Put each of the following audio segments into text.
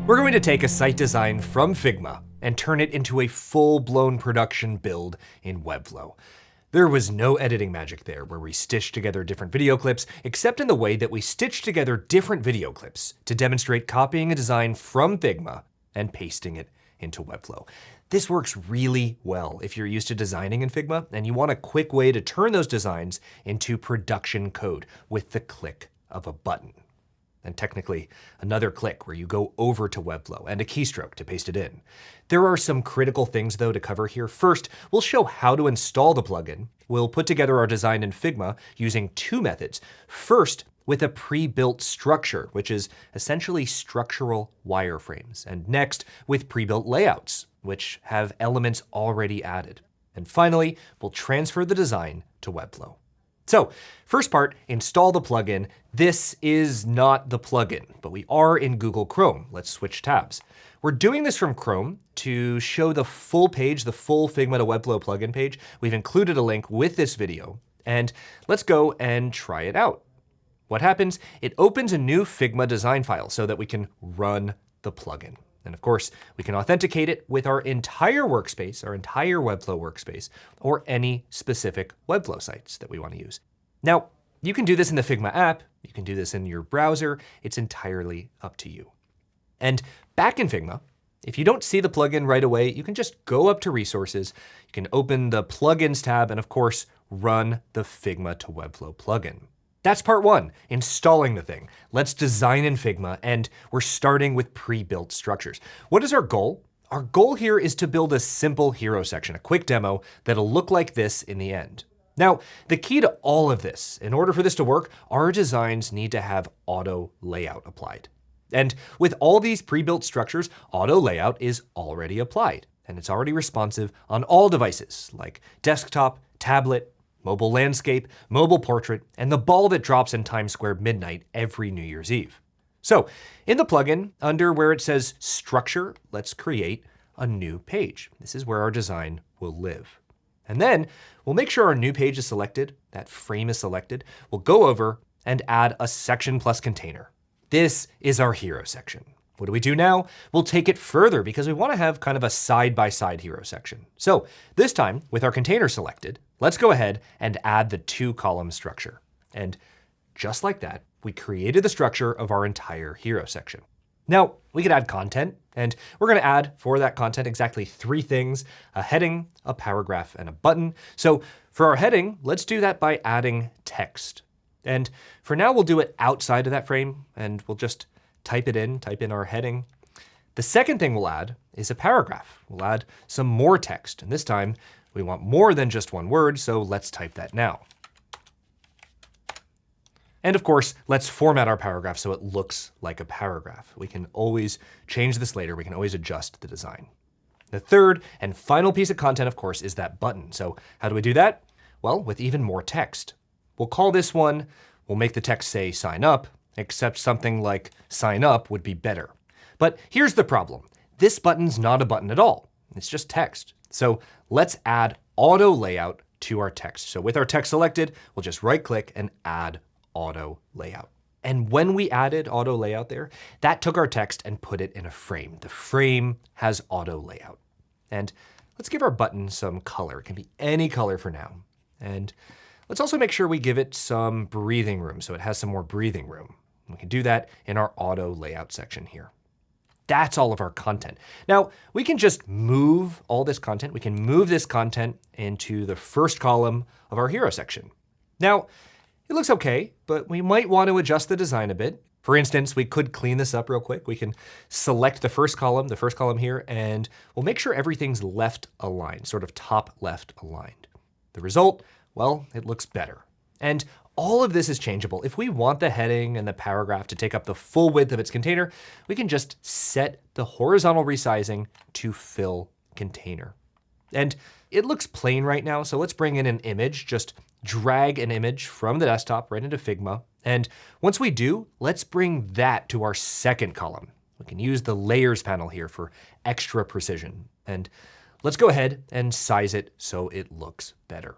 We're going to take a site design from Figma and turn it into a full-blown production build in Webflow. There was no editing magic there where we stitched together different video clips, except in the way that we stitched together different video clips to demonstrate copying a design from Figma and pasting it into Webflow. This works really well if you're used to designing in Figma and you want a quick way to turn those designs into production code with the click of a button. And technically, another click where you go over to Webflow and a keystroke to paste it in. There are some critical things though to cover here. First, we'll show how to install the plugin. We'll put together our design in Figma using two methods. First, with a pre-built structure, which is essentially structural wireframes. And next, with pre-built layouts, which have elements already added. And finally, we'll transfer the design to Webflow. So first part, install the plugin. This is not the plugin, but we are in Google Chrome. Let's switch tabs. We're doing this from Chrome to show the full page, the full Figma to Webflow plugin page. We've included a link with this video, and let's go and try it out. What happens? It opens a new Figma design file so that we can run the plugin. And of course, we can authenticate it with our entire workspace, our entire Webflow workspace, or any specific Webflow sites that we want to use. Now, you can do this in the Figma app, you can do this in your browser, it's entirely up to you. And back in Figma, if you don't see the plugin right away, you can just go up to resources, you can open the plugins tab, and of course, run the Figma to Webflow plugin. That's part one, installing the thing. Let's design in Figma, and we're starting with pre-built structures. What is our goal? Our goal here is to build a simple hero section, a quick demo that'll look like this in the end. Now, the key to all of this, in order for this to work, our designs need to have auto layout applied. And with all these pre-built structures, auto layout is already applied, and it's already responsive on all devices like desktop, tablet, mobile landscape, mobile portrait, and the ball that drops in Times Square midnight every New Year's Eve. So in the plugin, under where it says structure, let's create a new page. This is where our design will live. And then we'll make sure our new page is selected, that frame is selected. We'll go over and add a section plus container. This is our hero section. What do we do now? We'll take it further because we want to have kind of a side-by-side hero section. So this time, with our container selected, let's go ahead and add the two-column structure. And just like that, we created the structure of our entire hero section. Now, we could add content, and we're going to add for that content exactly three things: a heading, a paragraph, and a button. So for our heading, let's do that by adding text. And for now, we'll do it outside of that frame, and we'll just type in our heading. The second thing we'll add is a paragraph. We'll add some more text, and this time we want more than just one word, so let's type that now. And of course, let's format our paragraph so it looks like a paragraph. We can always change this later. We can always adjust the design. The third and final piece of content, of course, is that button. So how do we do that? Well, with even more text. We'll call this one, we'll make the text say sign up, except something like sign up would be better. But here's the problem. This button's not a button at all. It's just text. So let's add auto layout to our text. So with our text selected, we'll just right click and add auto layout. And when we added auto layout there, that took our text and put it in a frame. The frame has auto layout. And let's give our button some color. It can be any color for now. And let's also make sure we give it some breathing room so it has some more breathing room. We can do that in our auto layout section here. That's all of our content. Now, we can just move all this content. We can move this content into the first column of our hero section. Now, it looks okay, but we might want to adjust the design a bit. For instance, we could clean this up real quick. We can select the first column here, and we'll make sure everything's left aligned, sort of top left aligned. The result, well, it looks better. And all of this is changeable. If we want the heading and the paragraph to take up the full width of its container, we can just set the horizontal resizing to fill container. And it looks plain right now, so let's bring in an image. Just drag an image from the desktop right into Figma. And once we do, let's bring that to our second column. We can use the layers panel here for extra precision. And let's go ahead and size it so it looks better.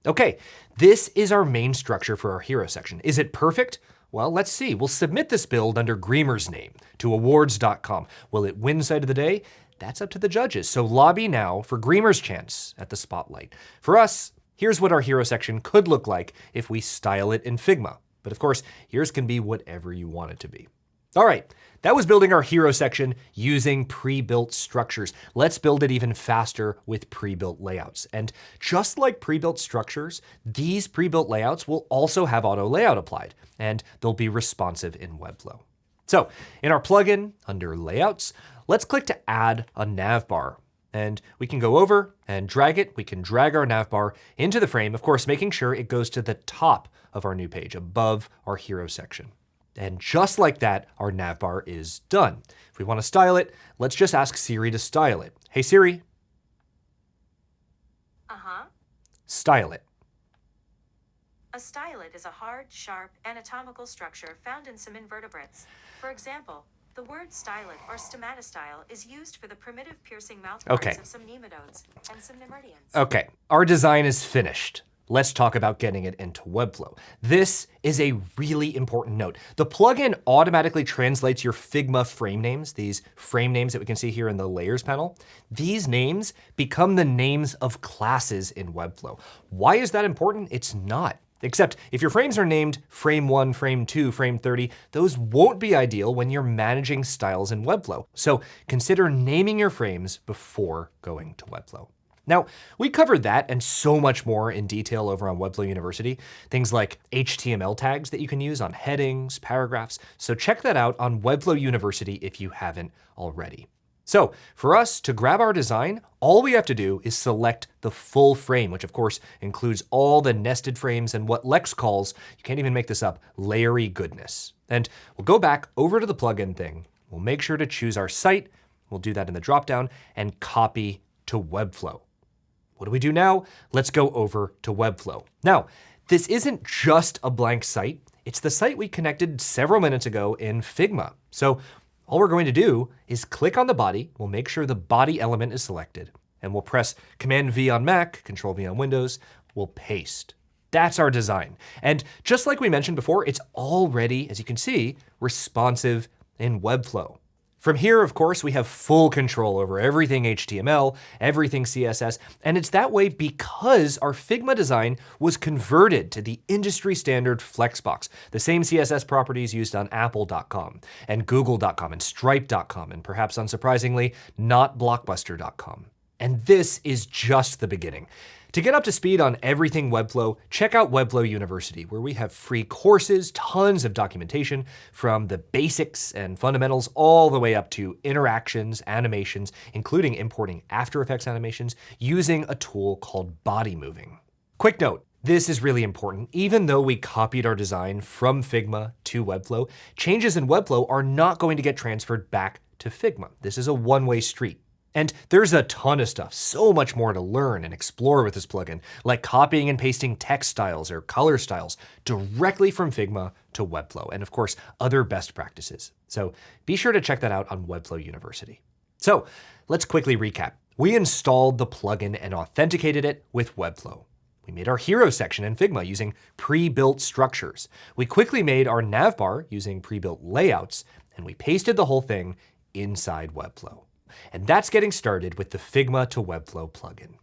Okay, this is our main structure for our hero section. Is it perfect? Well, let's see. We'll submit this build under Greemer's name to awards.com. Will it win site of the day? That's up to the judges. So lobby now for Greemer's chance at the spotlight. For us, here's what our hero section could look like if we style it in Figma. But of course, yours can be whatever you want it to be. All right, that was building our hero section using pre-built structures. Let's build it even faster with pre-built layouts. And just like pre-built structures, these pre-built layouts will also have auto layout applied, and they'll be responsive in Webflow. So in our plugin under layouts, let's click to add a navbar. And we can go over and drag it. We can drag our navbar into the frame, of course, making sure it goes to the top of our new page above our hero section. And just like that, our navbar is done. If we want to style it, let's just ask Siri to style it. Hey Siri. Style it. A stylet is a hard, sharp, anatomical structure found in some invertebrates. For example, the word stylet or stomatostyle is used for the primitive piercing mouthparts of some nematodes and some nemertians. Okay, our design is finished. Let's talk about getting it into Webflow. This is a really important note. The plugin automatically translates your Figma frame names, these frame names that we can see here in the layers panel. These names become the names of classes in Webflow. Why is that important? It's not. Except if your frames are named frame 1, frame 2, frame 30, those won't be ideal when you're managing styles in Webflow. So consider naming your frames before going to Webflow. Now, we covered that and so much more in detail over on Webflow University, things like HTML tags that you can use on headings, paragraphs. So check that out on Webflow University if you haven't already. So for us to grab our design, all we have to do is select the full frame, which of course includes all the nested frames and what Lex calls, you can't even make this up, layery goodness. And we'll go back over to the plugin thing. We'll make sure to choose our site. We'll do that in the dropdown and copy to Webflow. What do we do now? Let's go over to Webflow. Now, this isn't just a blank site. It's the site we connected several minutes ago in Figma. So all we're going to do is click on the body. We'll make sure the body element is selected, and we'll press Command V on Mac, Control V on Windows. We'll paste. That's our design. And just like we mentioned before, it's already, as you can see, responsive in Webflow. From here, of course, we have full control over everything HTML, everything CSS, and it's that way because our Figma design was converted to the industry standard Flexbox, the same CSS properties used on apple.com and google.com and stripe.com, and perhaps unsurprisingly, not blockbuster.com. And this is just the beginning. To get up to speed on everything Webflow, check out Webflow University, where we have free courses, tons of documentation from the basics and fundamentals all the way up to interactions, animations, including importing After Effects animations using a tool called body moving. Quick note, this is really important. Even though we copied our design from Figma to Webflow, changes in Webflow are not going to get transferred back to Figma. This is a one-way street. And there's a ton of stuff, so much more to learn and explore with this plugin, like copying and pasting text styles or color styles directly from Figma to Webflow, and of course, other best practices. So be sure to check that out on Webflow University. So let's quickly recap. We installed the plugin and authenticated it with Webflow. We made our hero section in Figma using pre-built structures. We quickly made our navbar using pre-built layouts, and we pasted the whole thing inside Webflow. And that's getting started with the Figma to Webflow plugin.